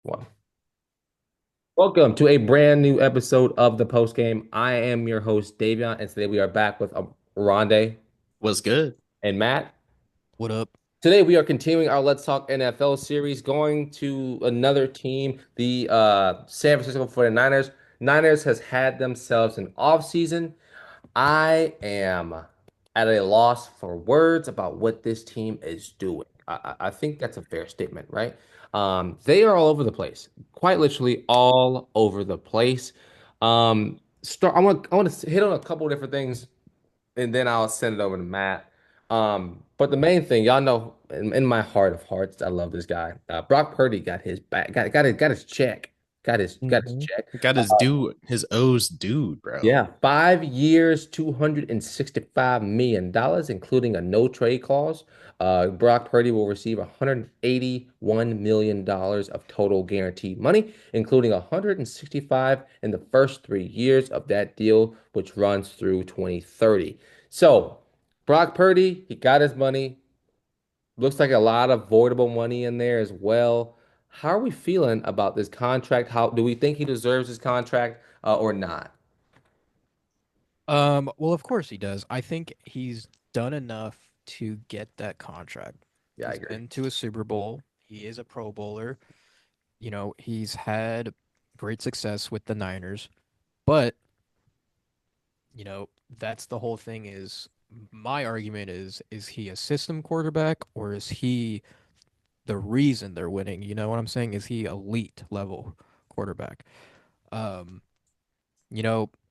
One. Welcome to a brand new episode of the post game. I am your host, Davion, and today we are back with Oronde Was good. and Matt. What up? Today we are continuing our Let's Talk NFL series, going to another team, the San Francisco 49ers. Niners has had themselves an offseason. I am at a loss for words about what this team is doing. I think that's a fair statement, right? They are all over the place, quite literally all over the place. I want to hit on a couple of different things, and then I'll send it over to Matt. But the main thing, y'all know, in my heart of hearts, I love this guy. Brock Purdy got his back, got his check, got his Hmm. check. Got his O's dude, bro. Yeah, 5 years, $265 million, including a no trade clause. Brock Purdy will receive $181 million of total guaranteed money, including 165 in the first 3 years of that deal, which runs through 2030. So, Brock Purdy, he got his money. Looks like a lot of voidable money in there as well. How are we feeling about this contract? How do we think he deserves his contract or not? Well, of course he does. I think he's done enough to get that contract. Yeah, I He's agree. been to a Super Bowl. He is a Pro Bowler. He's had great success with the Niners. But, that's the whole thing is my argument is he a system quarterback or is he the reason they're winning? You know what I'm saying? Is he elite level quarterback? Um,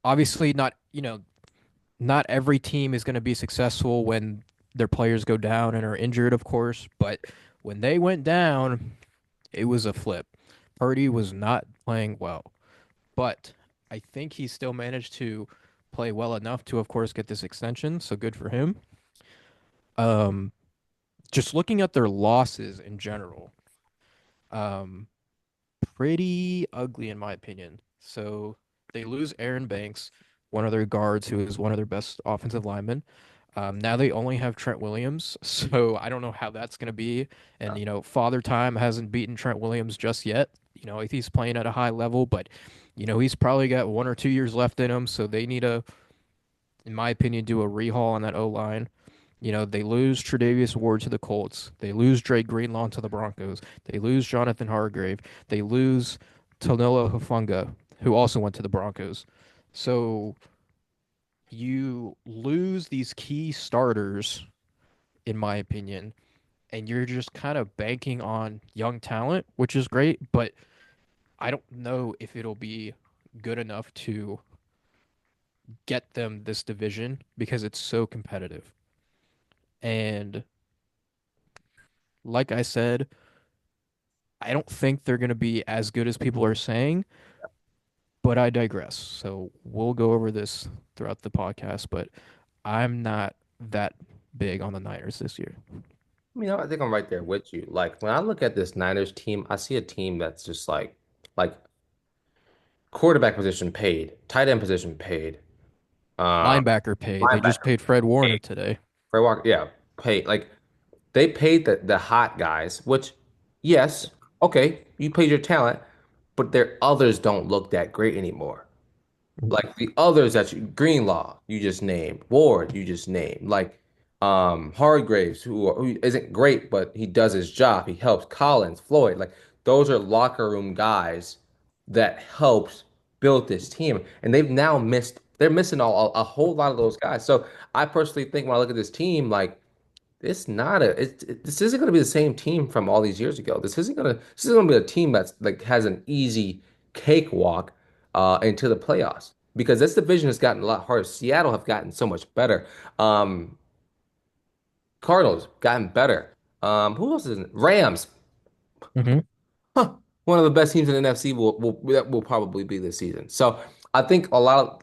Obviously not every team is going to be successful when their players go down and are injured, of course, but when they went down, it was a flip. Purdy was not playing well, but I think he still managed to play well enough to, of course, get this extension, so good for him. Um, just looking at their losses in general, um, pretty ugly in my opinion. So they lose Aaron Banks, one of their guards who is one of their best offensive linemen. Now they only have Trent Williams, so I don't know how that's going to be. And, Father Time hasn't beaten Trent Williams just yet. He's playing at a high level, but, he's probably got 1 or 2 years left in him. So they need to, in my opinion, do a rehaul on that O line. They lose Tre'Davious Ward to the Colts. They lose Drake Greenlaw to the Broncos. They lose Jonathan Hargrave. They lose Tonilla Hufunga, who also went to the Broncos. So you lose these key starters, in my opinion, and you're just kind of banking on young talent, which is great, but I don't know if it'll be good enough to get them this division because it's so competitive. And like I said, I don't think they're going to be as good as people are saying, but I digress. So we'll go over this throughout the podcast, but I'm not that big on the Niners this year. I think I'm right there with you. Like when I look at this Niners team, I see a team that's just like quarterback position paid, tight end position paid, um, Linebacker paid. They just linebacker paid Fred Warner paid, today. Fred Walker, yeah, paid. Like they paid the hot guys, which yes, okay, you paid your talent, but their others don't look that great anymore. Like the others that Greenlaw, you just named, Ward, you just named, like Hargraves, who isn't great, but he does his job. He helps Collins, Floyd. Like those are locker room guys that helps build this team. And they're missing a whole lot of those guys. So I personally think when I look at this team, like this isn't going to be the same team from all these years ago. This isn't going to be a team that's like has an easy cakewalk into the playoffs because this division has gotten a lot harder. Seattle have gotten so much better. Um, Cardinals gotten better. Who else is Rams? Hmm. Huh, one of the best teams in the NFC that will probably be this season. So I think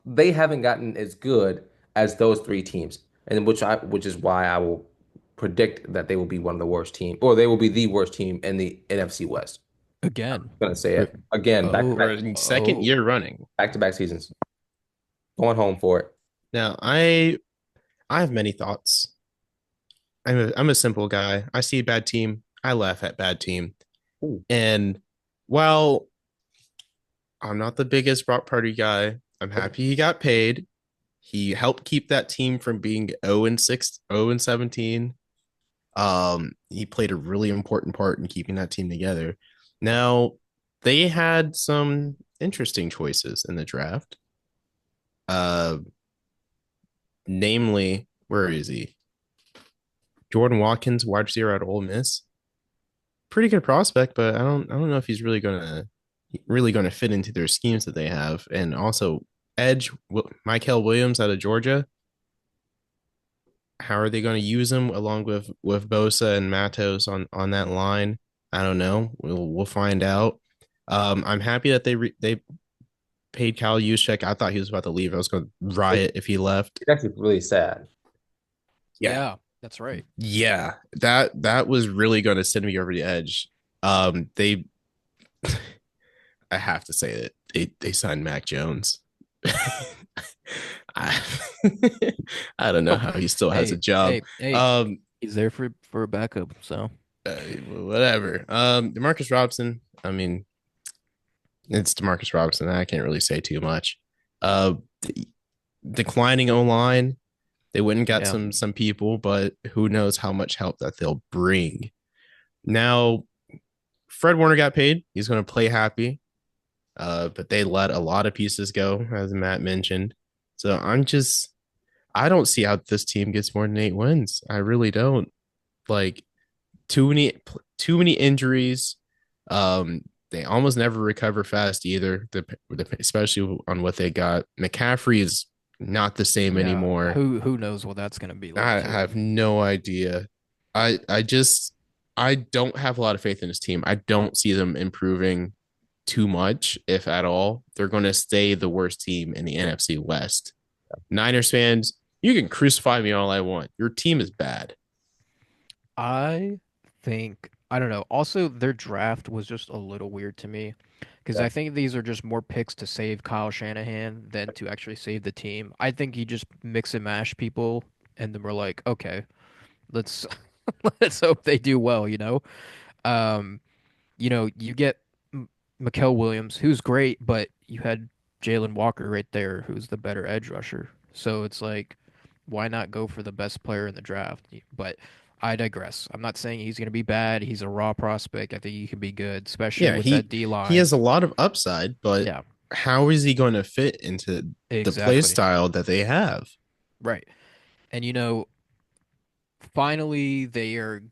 they haven't gotten as good as those three teams, and which is why I will predict that they will be one of the worst team, or they will be the worst team in the NFC West. Again. I'm gonna say Re- it again, Oh, For a second oh. year running. back to back seasons, going home for it. Now, I have many thoughts. I'm a simple guy. I see a bad team, I laugh at bad team. Ooh. And Well, I'm not the biggest Brock Purdy guy. I'm happy he got paid. He helped keep that team from being 0 and 6, 0 and 17. He played a really important part in keeping that team together. Now, they had some interesting choices in the draft. Uh, namely, where is he? Jordan Watkins, wide receiver at Ole Miss. Pretty good prospect, but I don't know if he's really gonna fit into their schemes that they have. And also edge Michael Williams out of Georgia. How are they going to use him along with Bosa and Matos on that line? I don't know. We'll find out. I'm happy that they paid Kyle Juszczyk. I thought he was about to leave. I was going to It's riot if he left. actually really sad. Yeah, Yeah, that's right. yeah. That was really going to send me over the edge. They I have to say that they signed Mac Jones. I, I don't know how he still has a Hey, job. hey, Um, he's there for a backup, so whatever. Demarcus Robinson. I mean, it's Demarcus Robinson. I can't really say too much. Uh, declining O line. They went and got yeah. some people, but who knows how much help that they'll bring. Now, Fred Warner got paid. He's going to play happy. But they let a lot of pieces go, as Matt mentioned. So I don't see how this team gets more than 8 wins. I really don't. Like too many too many injuries. They almost never recover fast either. Especially on what they got. McCaffrey is not the same Yeah, anymore. who knows what that's gonna be like I too. have no idea. I don't have a lot of faith in this team. I don't see them improving too much, if at all. They're going to stay the worst team in the NFC West. Niners fans, you can crucify me all I want. Your team is bad. I think I don't know. Also, their draft was just a little weird to me because Yeah. I think these are just more picks to save Kyle Shanahan than to actually save the team. I think he just mix and mash people, and then we're like, okay, let's let's hope they do well. Um, you get Mikael Williams, who's great, but you had Jalen Walker right there, who's the better edge rusher. So it's like, why not go for the best player in the draft? But I digress. I'm not saying he's going to be bad. He's a raw prospect. I think he can be good, especially Yeah, with that D he line. has a lot of upside, but Yeah, how is he going to fit into the play exactly. style that they have? Right. And finally they are,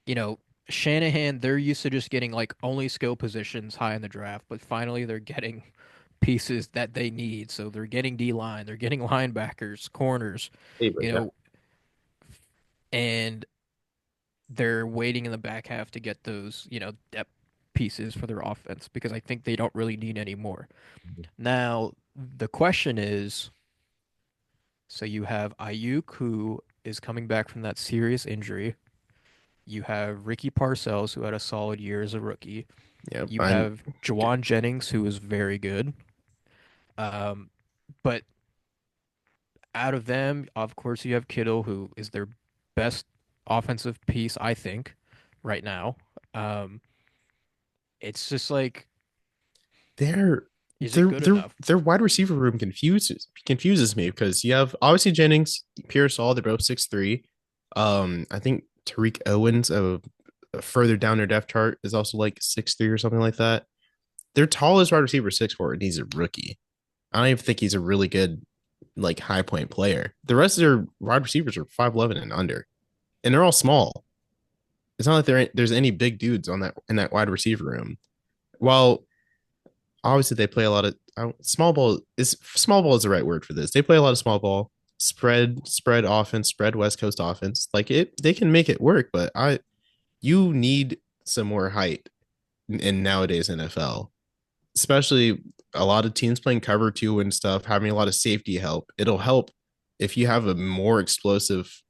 you know, Shanahan, they're used to just getting like only skill positions high in the draft, but finally they're getting pieces that they need. So they're getting D line, they're getting linebackers, corners, Favorite, you yeah. know, and they're waiting in the back half to get those, depth pieces for their offense because I think they don't really need any more. Now, the question is, so you have Ayuk who is coming back from that serious injury. You have Ricky Parcells who had a solid year as a rookie. Yeah, You I'm have Jawan Jennings who is very good. Um, but out of them, of course, you have Kittle, who is their best offensive piece, I think, right now. Um, it's just like, their is it their good their enough? their wide receiver room confuses me because you have obviously Jennings, Pierce, all they're both 6'3". I think Tariq Owens, further down their depth chart, is also like 6'3" or something like that. Their tallest wide receiver is 6'4", and he's a rookie. I don't even think he's a really good like high point player. The rest of their wide receivers are 5'11" and under, and they're all small. It's not like there's any big dudes on that in that wide receiver room. While obviously they play a lot of small ball is the right word for this. They play a lot of small ball, spread offense, spread West Coast offense. Like they can make it work, but you need some more height in nowadays NFL, especially a lot of teams playing cover two and stuff, having a lot of safety help. It'll help if you have a more explosive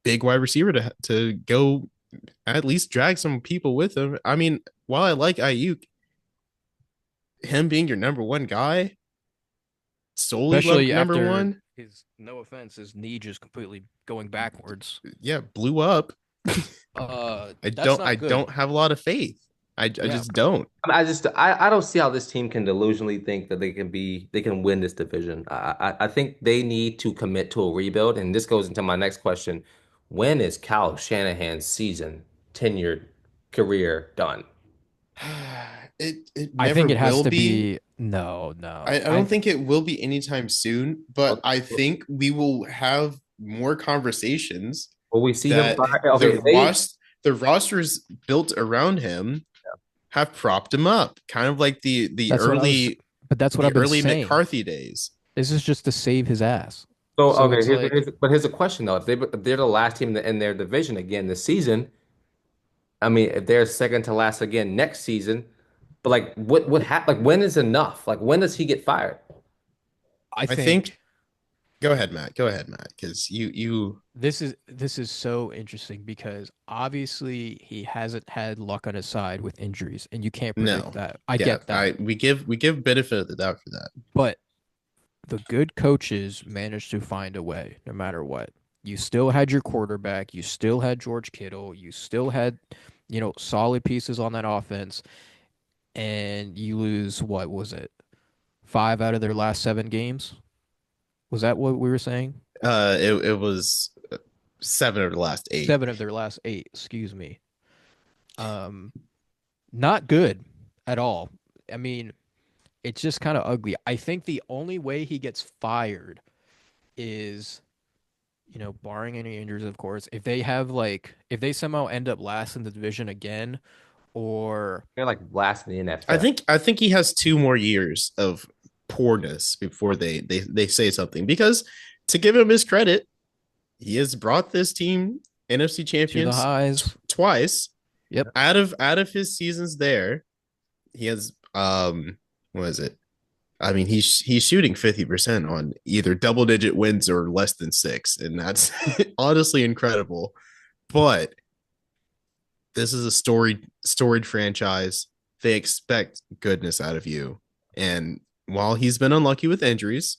big wide receiver to go at least drag some people with him. I mean, while I like Ayuk, him being your number one guy, solely Especially number after one, his, no offense, his knee just completely going backwards. yeah, blew up. I That's don't I not good. don't have a lot of faith. I Yeah, just don't. I don't see how this team can delusionally think that they can win this division. I think they need to commit to a rebuild, and this goes into my next question. When is Cal Shanahan's season tenured career done? It I never think it has will to be. be no, no. I don't think it will be anytime soon, but Okay. I think we will have more conversations Will we see him that fire? Okay, they the rosters built around him have propped him up, kind of like that's what I was but that's what I've the been early saying. McCarthy days. This is just to save his ass. so So okay. it's like But here's a question though. If they're the last team in their division again this season, I mean, if they're second to last again next season, but like what happened? Like when is enough? Like when does he get fired? I I think. think Go ahead, Matt. Go ahead, Matt, because you this is so interesting because obviously he hasn't had luck on his side with injuries, and you can't predict no, that. I yeah. get that. We give benefit of the doubt for that. But the good coaches managed to find a way no matter what. You still had your quarterback, you still had George Kittle, you still had, solid pieces on that offense, and you lose what was it? 5 out of their last 7 games? Was that what we were saying? It was 7 of the last 8. 7 of their last 8, excuse me. Um, Not good at all. I mean, it's just kind of ugly. I think the only way he gets fired is barring any injuries, of course, if they somehow end up last in the division again, or They're like last in the I NFL. think I think he has 2 more years of poorness before they say something, because to give him his credit, he has brought this team NFC to the champions highs. twice. Yep, Out of his seasons there, he has what is it? I mean, he's shooting 50% on either double digit wins or less than 6, and that's honestly incredible. But this is a storied franchise. They expect goodness out of you. And while he's been unlucky with injuries,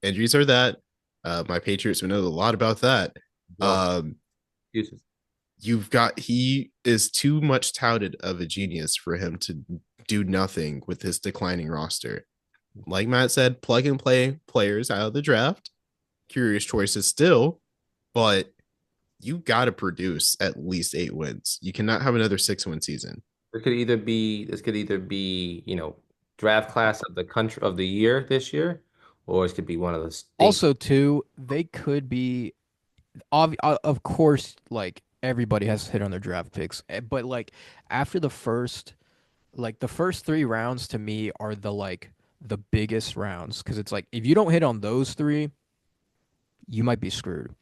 injuries are that. My Patriots, we know a lot about that. No Um, excuses. he is too much touted of a genius for him to do nothing with his declining roster. Like Matt said, plug and play players out of the draft. Curious choices still, but you got to produce at least 8 wins. You cannot have another 6 win season. This could either be, draft class of the country of the year this year, or it could be one of the stink. also too, they could be of course, like everybody has to hit on their draft picks, but like after the first 3 rounds to me are the biggest rounds because it's like if you don't hit on those three, you might be screwed.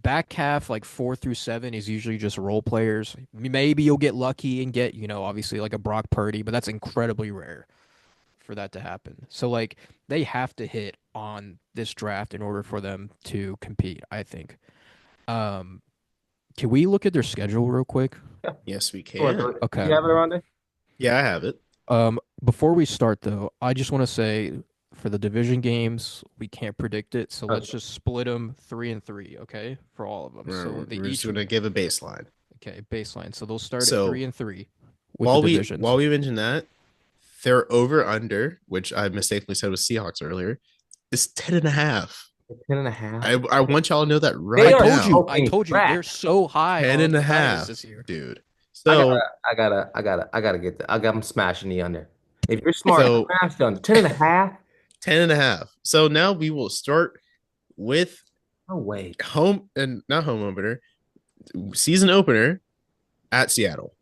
Back half, like 4 through 7, is usually just role players. Maybe you'll get lucky and get, obviously like a Brock Purdy, but that's incredibly rare for that to happen. So like they have to hit on this draft in order for them to compete, I think. Um, can we look at their schedule real quick? Yeah. Yes, we Sure, can. do Okay. you have it, Oronde? Yeah, I have it. Before we start though, I just want to say for the division games, we can't predict it, so let's just split them 3 and 3, okay, for all of them. So they We're just each going to give a baseline. okay baseline. So they'll start at three So and three with the while divisions. we mentioned that, their over under, which I mistakenly said was Seahawks earlier, is 10 and a half. 10 and a half. I want y'all to know that They I right are told you, now. I smoking told you, they're crack. so high 10 on and a the Niners half, this year. dude. I gotta, So I gotta get that. I'm smashing the under. If you're smart, so smash the under. 10 and a half? 10 and a half. So now we will start with No way. home and not home opener, season opener at Seattle.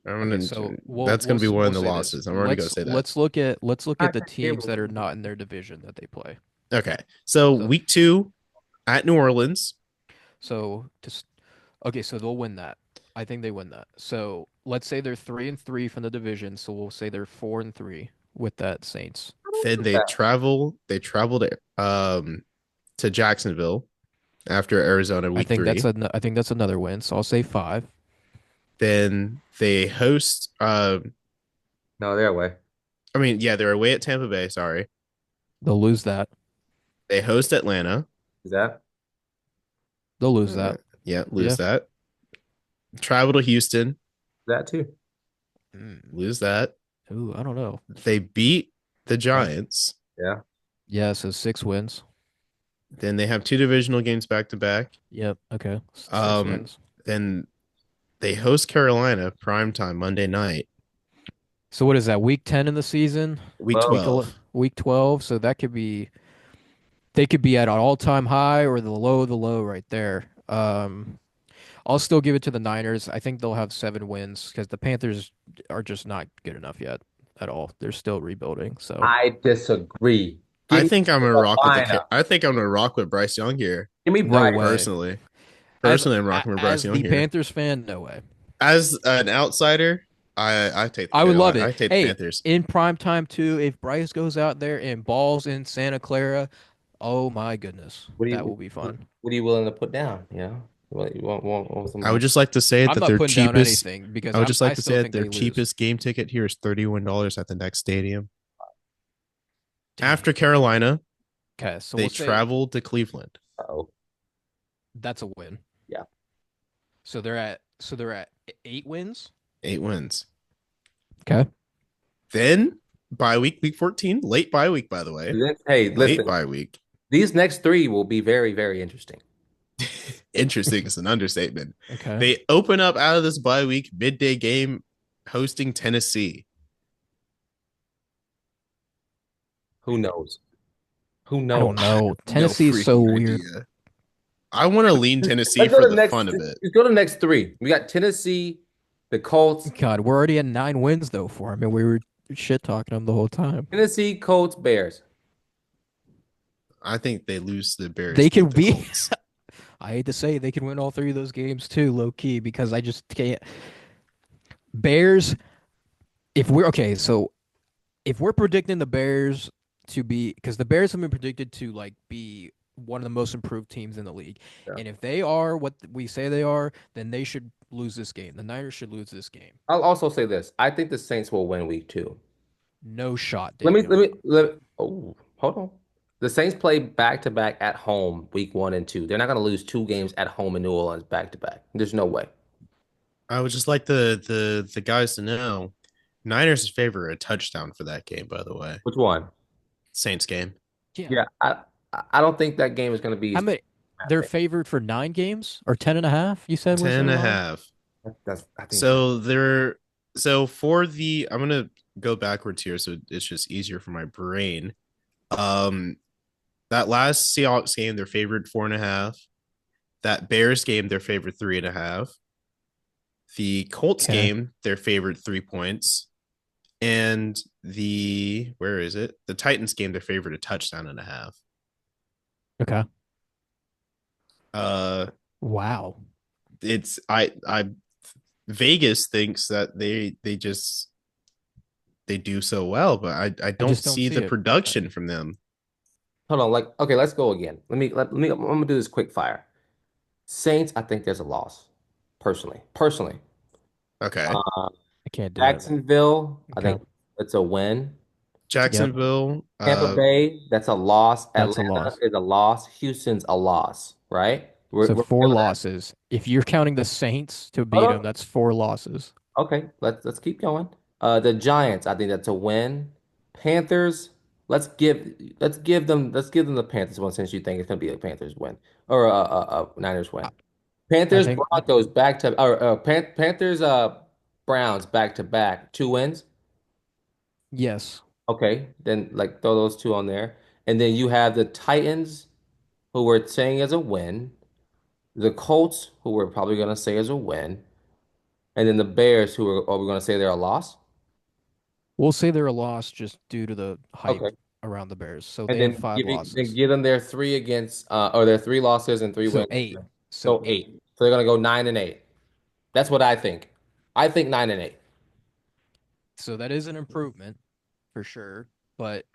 Okay, so That's gonna be one of we'll the say this. losses. I'm already gonna say that. Let's look I at the can't hear teams what that are not in their division that they play. Okay. So So week 2 at New Orleans. so just okay, so they'll win that. I think they win that. So let's say they're 3 and 3 from the division. So we'll say they're 4 and 3 with that Saints. Then they travel to Jacksonville after Arizona week 3. I think that's another win. So I'll say 5. Then they host No, they're away. I mean, yeah, they're away at Tampa Bay, sorry. They'll lose that. They host Atlanta. Is that? They'll lose Uh, that. yeah, Yeah. lose that. Travel to Houston. That too. Mm. Lose that. Ooh, I don't know. They beat the Yeah. Giants. Yeah. Yeah, so 6 wins. Then they have two divisional games back to back. Yep. Okay. Six Um, wins. then they host Carolina primetime Monday night, So what is that? Week 10 in the season? week Well, Week 12. So that could be they could be at an all-time high or the low of the low right there. I'll still give it to the Niners. I think they'll have 7 wins because the Panthers are just not good enough yet at all. They're still rebuilding. So I disagree. Give me Carolina. I think I'm gonna rock with Bryce Young here. Give me no Bryce. way. Personally, As I'm rocking with Bryce as Young the here. Panthers fan, no way. As an outsider, I take the I would love Carolina. it. I take the Hey, Panthers. in prime time too, if Bryce goes out there and balls in Santa Clara, oh my goodness, What do that you will be what, fun. what are you willing to put down? You want some I would money? just like to say I'm that not their putting down cheapest. anything because I would just I like to still say that think their they lose. cheapest game ticket here is $31 at the next stadium. Dang. After Carolina, Okay, so they we'll say traveled to Cleveland. Oh, that's a win. yeah. So they're at 8 wins. 8 wins. Okay. Then bye week, week 14, late bye week, by the way. Hey, Late listen. bye week. These next three will be very, very interesting. Interesting is an understatement. Okay. They open up out of this bye week midday game hosting Tennessee. Who knows? Who I knows? don't know. No Tennessee is so freaking weird. idea. I want to lean Tennessee Let's go for to the the next. fun of it. Let's go to the next three. We got Tennessee, the Colts, God, we're already at 9 wins though for him, and we were shit talking them the whole time. Tennessee, Colts, Bears. I think they lose to the Bears, They beat can the be. Colts. I hate to say it, they can win all three of those games too, low key, because I just can't. Bears. If we're okay, so if we're predicting the Bears to be, because the Bears have been predicted to like be one of the most improved teams in the league, Yeah. and if they are what we say they are, then they should lose this game. The Niners should lose this game. I'll also say this. I think the Saints will win week two. No shot, Let me let Davion. me let oh hold on. The Saints play back to back at home week one and two. They're not going to lose two games at home in New Orleans back to back. There's no way. I would just like the guys to know Niners favor a touchdown for that game, by the way. Which one? Saints game. Yeah. Yeah, I don't think that game is going to be How many? They're favored for 9 games or 10.5. You said was 10 their and a line? half. that's I think that's So they're so for the I'm gonna go backwards here so it's just easier for my brain. Um that last Seahawks game, they're favored 4.5. That Bears game, they're favored 3.5. The Colts Okay. game, they're favored 3 points. And the where is it? The Titans game, they're favored a touchdown and a half. Okay. Uh Wow. it's I Vegas thinks that they do so well, but I I don't just don't see see the it. production from them. hold on. Like okay, let's go again. Let me. I'm gonna do this quick fire. Saints. I think there's a loss. Personally. Okay. Uh, I can't do it. Jacksonville. I Okay. think it's a win. Yep. Jacksonville, Tampa Bay. That's a loss. That's a Atlanta loss. is a loss. Houston's a loss. Right? So We're four feeling that. losses. If you're counting the Saints to Hold beat them, on. that's 4 losses. Okay, let's keep going. The Giants, I think that's a win. Panthers, let's give them the Panthers one since you think it's gonna be a Panthers win or a Niners I, win. I Panthers, think Broncos back to or Panthers, Browns back to back, 2 wins. yes. Okay, then like throw those two on there, and then you have the Titans, who we're saying is a win. The Colts, who we're probably gonna say is a win, and then the Bears, are we gonna say they're a loss? We'll say they're a loss just due to the hype Okay. around the Bears. So And they have then 5 then losses. give them their three against or their three losses and three So wins. 8. So So 8. eight. So they're gonna go 9-8. That's what I think. I think 9-8. So that is an improvement for sure, but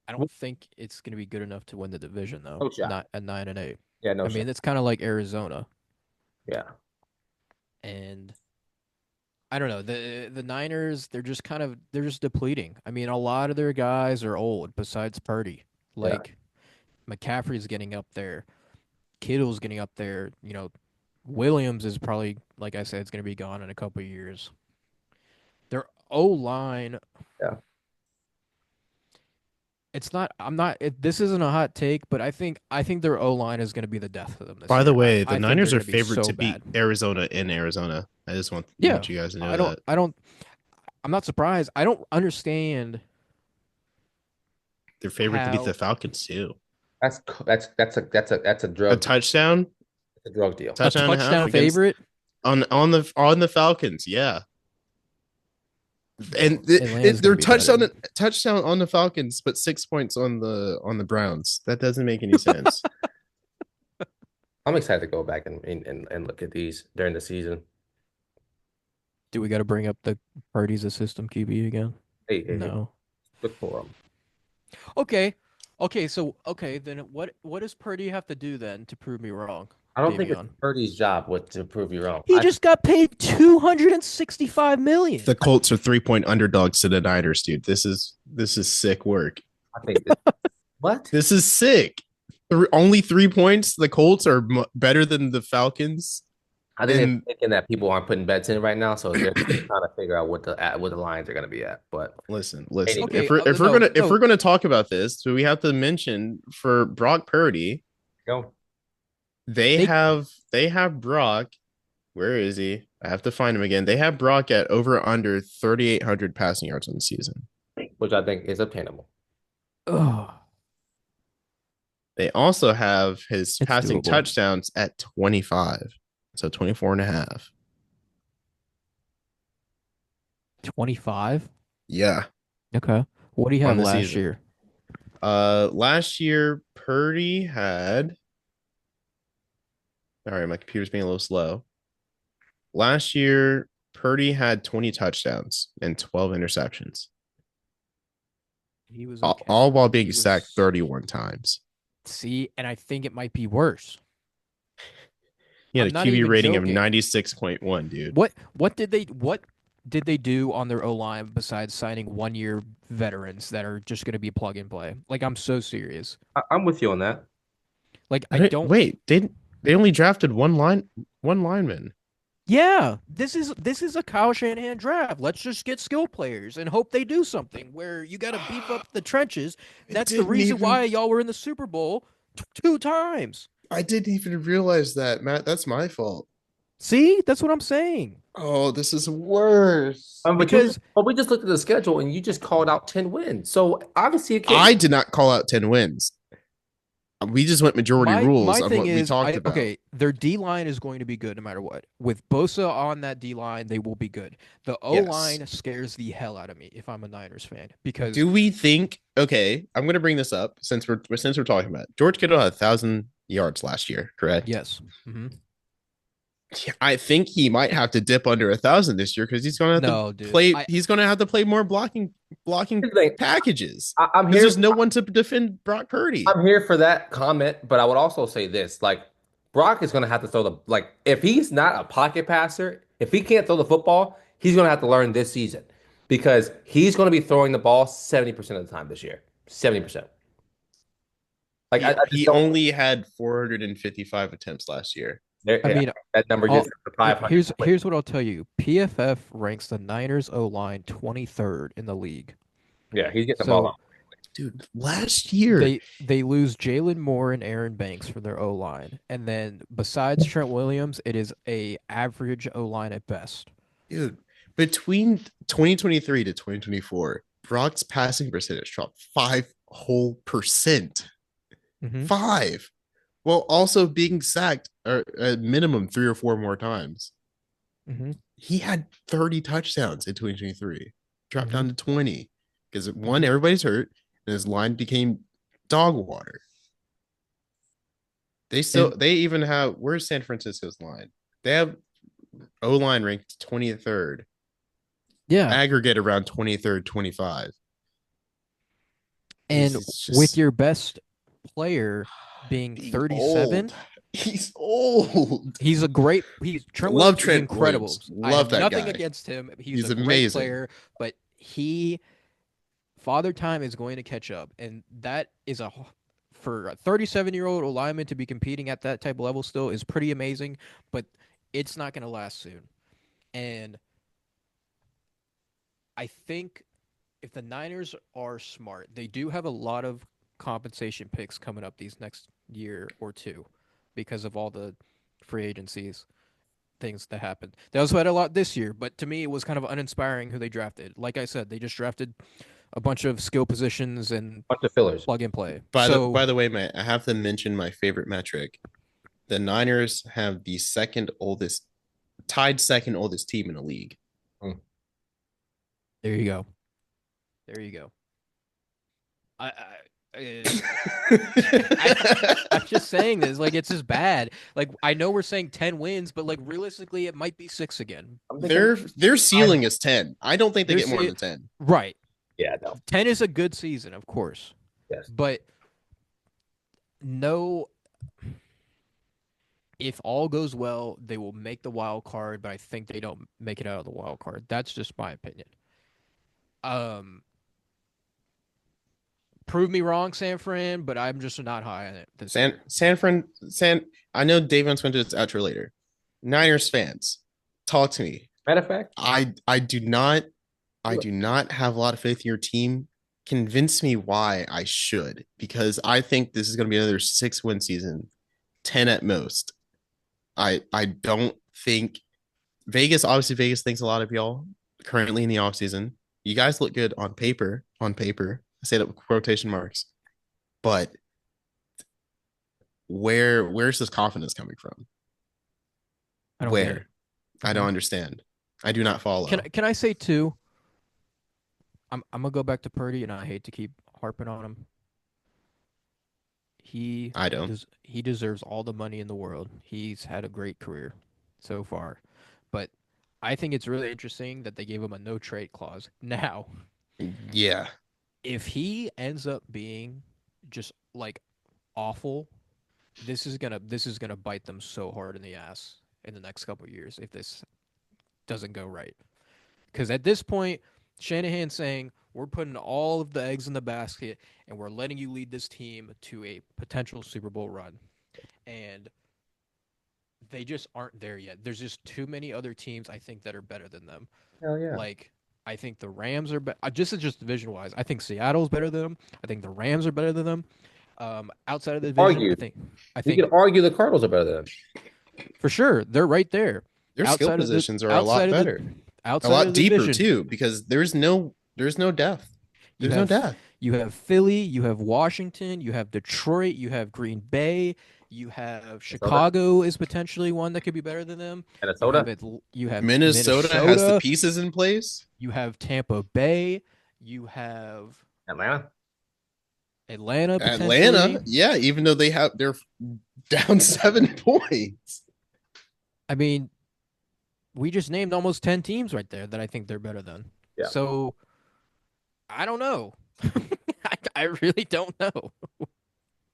I don't think it's going to be good enough to win the division though. No shot. Not at 9-8. Yeah, no I shot. mean, it's kind of like Arizona, Yeah. and I don't know. The Niners, they're just depleting. I mean, a lot of their guys are old besides Purdy. Yeah. Like McCaffrey's getting up there. Kittle's getting up there. Williams is probably, like I said, it's going to be gone in a couple of years. O-line, Yeah. it's not. I'm not. This isn't a hot take, but I think their O-line is going to be the death of them this By the year. way, the I think they're Niners are going to be favored so to beat bad. Arizona in Arizona. I just want Yeah, you guys to know I don't. that I don't. I'm not surprised. I don't understand they're favored to beat the how Falcons too. That's a A drug touchdown, a drug deal. a touchdown and a half touchdown against favorite. on the Falcons. Yeah, and Bro, Atlanta's going they're to be better. touchdown on the Falcons, but 6 points on the Browns. That doesn't make any sense. I'm excited to go back and look at these during the season. Do we got to bring up the Purdy's a system QB again? Hey, No. look for them. Okay. Okay. So then what does Purdy have to do then to prove me wrong, I don't think it's Davion? Purdy's job to prove you wrong. He just got paid 265 million. The Colts are 3-point underdogs to the Niners, dude. This is sick work. I think this, what? This is sick. Only 3 points. The Colts are better than the Falcons. I think And they're thinking that people aren't putting bets in right now, so they're trying to figure out what the lines are going to be at. But listen. anyway, Okay. If we're No, gonna if no. we're gonna talk about this, so we have to mention for Brock Purdy, go. they They have Brock. Where is he? I have to find him again. They have Brock at over under 3,800 passing yards on the season. Which I think is obtainable. Ugh, They also have his it's passing doable. touchdowns at 25. So 24 and a half. 25. Yeah. Okay. What do you On have the last season. year? Last year Purdy had. All right, my computer's being a little slow. Last year Purdy had 20 touchdowns and 12 interceptions, He was all, okay. all while being He sacked was 31 times. See, and I think it might be worse. He had I'm a not QB even rating of joking. 96.1, dude. What did they do on their O-line besides signing 1-year veterans that are just going to be plug and play? Like I'm so serious. I'm with you on that. Like I I didn't don't wait. They only drafted one lineman. Yeah, this is a Kyle Shanahan draft. Let's just get skill players and hope they do something where you got to beef up the trenches. It That's the didn't reason even why y'all were in the Super Bowl two times. I didn't even realize that, Matt. That's my fault. See, that's what I'm saying. Oh, this is worse. Because But we just looked at the schedule and you just called out 10 wins. So obviously it can't. I did not call out 10 wins. We just went majority my rules on thing what we is, talked about. okay, their D line is going to be good no matter what. With Bosa on that D line, they will be good. The O Yes. line scares the hell out of me if I'm a Niners fan because Do we think? Okay, I'm going to bring this up since we're talking about it. George Kittle had 1,000 yards last year, correct? yes, I think he might have to dip under 1,000 this year because he's going to have to no, dude, play. He's going to have to play more blocking Here's the thing. packages I'm because here. there's no one to defend Brock Purdy. I'm here for that comment, but I would also say this: like Brock is going to have to throw if he's not a pocket passer, if he can't throw the football, he's going to have to learn this season because he's going to be throwing the ball 70% of the time this year. 70%. Like He, I just he don't. only had 455 attempts last year. I mean, That number I'll, gets to 500. here's what I'll tell you. PFF ranks the Niners O line 23rd in the league. Yeah, he's getting the ball So out. Dude, last year, they lose Jalen Moore and Aaron Banks for their O line, and then besides Trent Williams, it is a average O line at best. dude, between 2023 to 2024, Brock's passing percentage dropped 5 whole%. Mm-hmm. 5, while also being sacked or at minimum 3 or 4 more times. Mm-hmm. He had 30 touchdowns in 2023, dropped Mm-hmm. down to 20 because one, everybody's hurt, and his line became dog water. They even have, where's San Francisco's line? They have O line ranked 23rd, Yeah, aggregate around 23rd, 25. and This is with just your best player being being 37, old. He's old. he's a great. He's Trent Love Williams is Trent incredible. Williams. I Love have that nothing guy. against him. He's A great amazing. player, but Father Time is going to catch up, and that is for a 37-year-old lineman to be competing at that type of level still is pretty amazing, but it's not going to last soon. And I think if the Niners are smart, they do have a lot of compensation picks coming up these next year or two because of all the free agencies things that happened. They also had a lot this year, but to me it was kind of uninspiring who they drafted. Like I said, they just drafted a bunch of skill positions and Bunch of fillers. plug and play. By So the way, Matt, I have to mention my favorite metric. The Niners have the second oldest, tied second oldest team in the league. Mm. there you go. There you go. I, I'm just saying this like it's just bad. Like I know we're saying 10 wins, but like realistically, it might be six again. I'm thinking Their ceiling is 10. I don't think they get There's more than 10. right. yeah, no. 10 is a good season, of course, Yes. but no. If all goes well, they will make the wild card, but I think they don't make it out of the wild card. That's just my opinion. Um, Prove me wrong, San Fran, but I'm just not high on it this year. I know Davion's going to do this outro later. Niners fans, talk to me. Matter of fact, I do do it. not have a lot of faith in your team. Convince me why I should, because I think this is going to be another 6-win season, 10 at most. I don't think Vegas thinks a lot of y'all currently in the offseason. You guys look good on paper. On paper. I say that with quotation marks. But where's this confidence coming from? I don't get it. Where? I don't understand. I do not follow. Can I say too? I'm gonna go back to Purdy, and I hate to keep harping on him. He I don't. he deserves all the money in the world. He's had a great career so far, but I think it's really interesting that they gave him a no trade clause. Now, Yeah. if he ends up being just like awful, this is gonna bite them so hard in the ass in the next couple of years if this doesn't go right. Because at this point, Shanahan's saying we're putting all of the eggs in the basket and we're letting you lead this team to a potential Super Bowl run. And they just aren't there yet. There's just too many other teams I think that are better than them. Hell yeah. Like I think the Rams are just division wise. I think Seattle's better than them. I think the Rams are better than them. Outside of the division, Argue. I You think could argue the Cardinals are better than them. for sure they're right there. Their skill positions are a lot outside of the better. A outside lot of the deeper division, too, because there's no depth. you There's no have depth. you have Philly, you have Washington, you have Detroit, you have Green Bay, you have Minnesota. Chicago is potentially one that could be better than them. Minnesota. You have Minnesota has the pieces in place. You have Tampa Bay. You have Atlanta. Atlanta Atlanta, potentially. yeah, even though they're down 7 points. I mean, we just named almost 10 teams right there that I think they're better than. Yeah. So I don't know. I really don't know.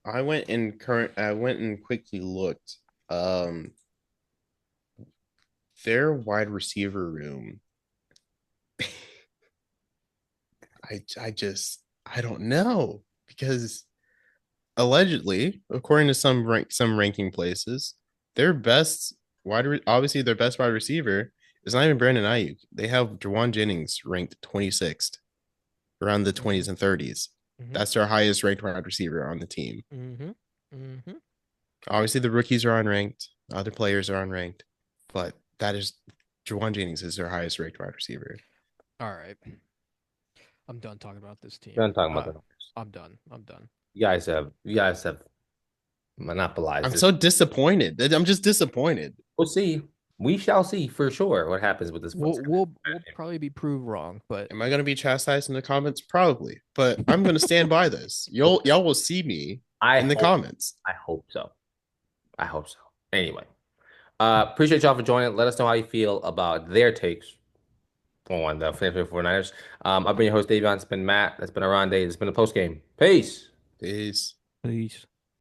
I went and quickly looked. Their wide receiver room. I don't know, because allegedly, according to some ranking places, obviously their best wide receiver is not even Brandon Ayuk. They have Jawan Jennings ranked 26th, around the 20s and 30s. Mm-hmm. That's their highest ranked wide receiver on the team. Mm-hmm. Mm-hmm. Obviously, the rookies are unranked, other players are unranked, but that is Jawan Jennings is their highest ranked wide receiver. All right. I'm done talking about this team. Done talking about the numbers. I'm done. I'm done. You guys have monopolized I'm this. so disappointed. I'm just disappointed. We'll see. We shall see for sure what happens with this. We'll probably be proved wrong, but Am I going to be chastised in the comments? Probably, but I'm going to stand by this. Y'all will see me in the comments. I hope so. I hope so. Anyway, appreciate y'all for joining. Let us know how you feel about their takes on the Fransisco 49ers. I've been your host, Davion. It's been Matt. That's been Oronde. It's been a post game. Peace. Peace. please.